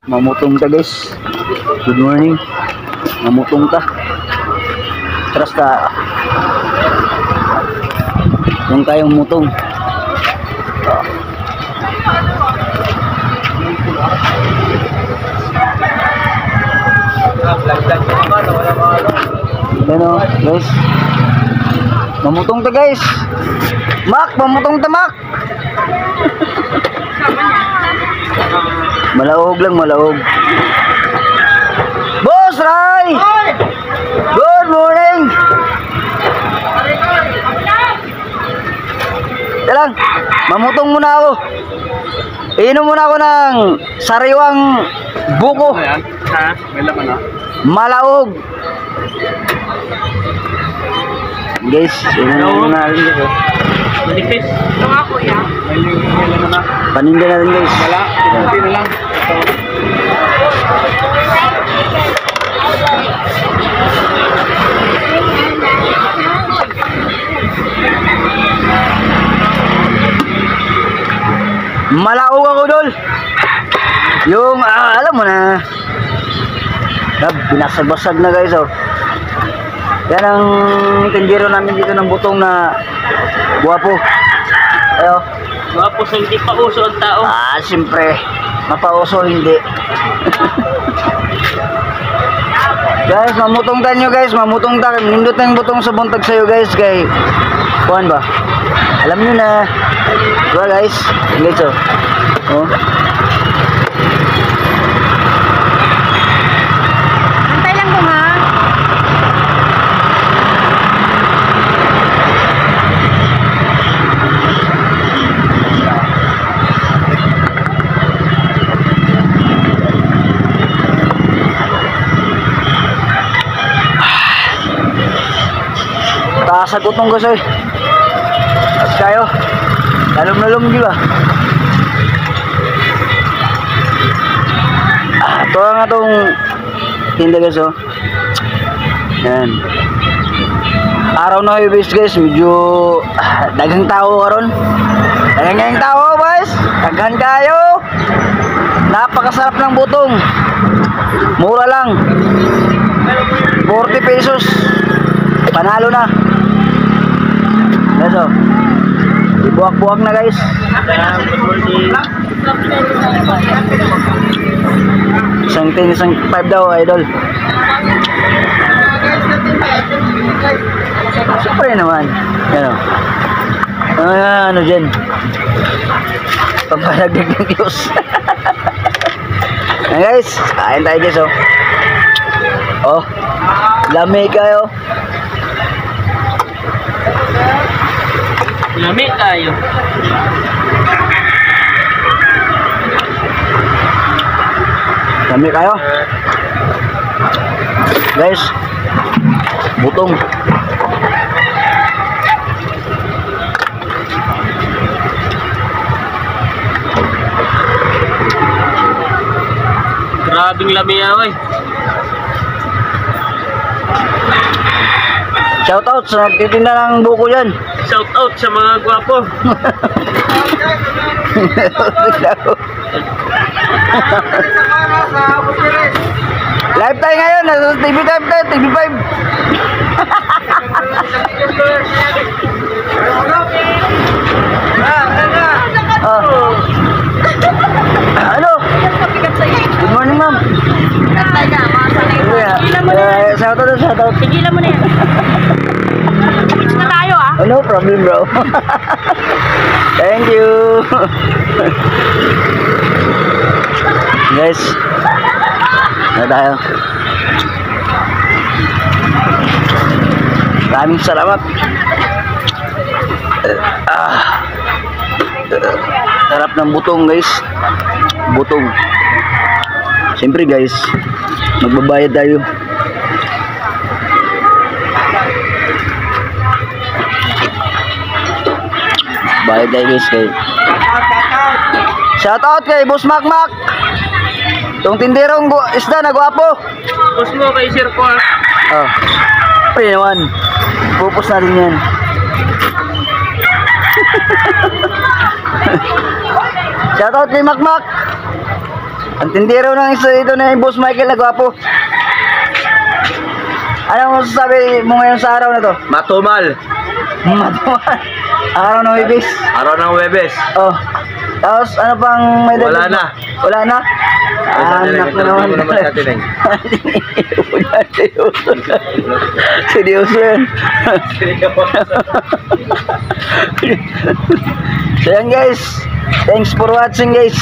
Mamutong ta guys. Good morning. Mamutong ta. Trust ta. Yung kayong mutong. Ano guys? Mamutong ta guys. Mak, mamutong ta mak. Malaog lang, malaog. Boss Ray! Good morning! Lang, mamutong muna ako. Iinom muna ako ng sariwang buko. Ha? May laman na? Malaog. Guys, iinom muna natin guys. Manifest. Ito nga kuya. May laman na. Paninda natin guys. Wala, hindi na lang. Malaog ako dol. Yung alam mo na. Binasag-basag na guys oh. Yan ang tindero namin dito ng butong na guwapo. Ayo. Guwapo sa hindi pa uso ang tao. Siyempre. Mapauso hindi. Guys, mamutong ta nyo guys. Mamutong ta. Nindot na yung butong sa buntag sa'yo guys. Kay kuhan ba? Alam nyo na. Diba guys? Guys oh. Oh. Antay lang ko ha. Tasagot nung guys eh. Tapos kayo. Lalom-lalom di ba? Ito nga itong tinda guys oh. Yan. Araw na ibis guys. Medyo dagang tao karon. Dagang tao guys. Dagan kayo. Napakasarap ng butong. Mura lang. 40 pesos. Panalo na. Guys oh. Ibuak-buak na guys. Isang 10, isang 5 daw idol. Siyempre naman. Ano? Ano dyan? Pampalagdag ng Diyos. Ayan guys. Kain tayo guys oh. Oh. Lamig kayo. Lami tayo. Lami kayo. Guys. Butong. Grabing lami away. Shout out sa nagtitinda ng buko dyan. Shout out sa mga gwapo. Live tayo ngayon. Nasa TV5 tayo. TV5. Ano? Good morning ma'am. Shout out. Shout out. Tigilan mo na yan. Switch na tayo ah. Oh, no problem bro. Thank you. Guys. Na tayo. Maraming salamat. Sarap ng butong guys. Butong. Siyempre guys, magbabayad tayo. Bayad tayo guys kay. Shout out kay Boss Makmak. Itong tinderong isda na gwapo. Post mo kay Sir ko. Oh. Pwede naman. Pupus na rin yan. Shout out kay Makmak. Ang tindero ng isa dito na yung Boss Michael na gwapo. Ano mo sasabi mo ngayon sa araw na to? Matumal. Matuwa. Araw ng Webes. Araw ng Webes. Oh. Tapos ano pang may Wala dagdag mo? na. Wala na? Anak naman. Seryoso yan. So yan guys. Thanks for watching guys.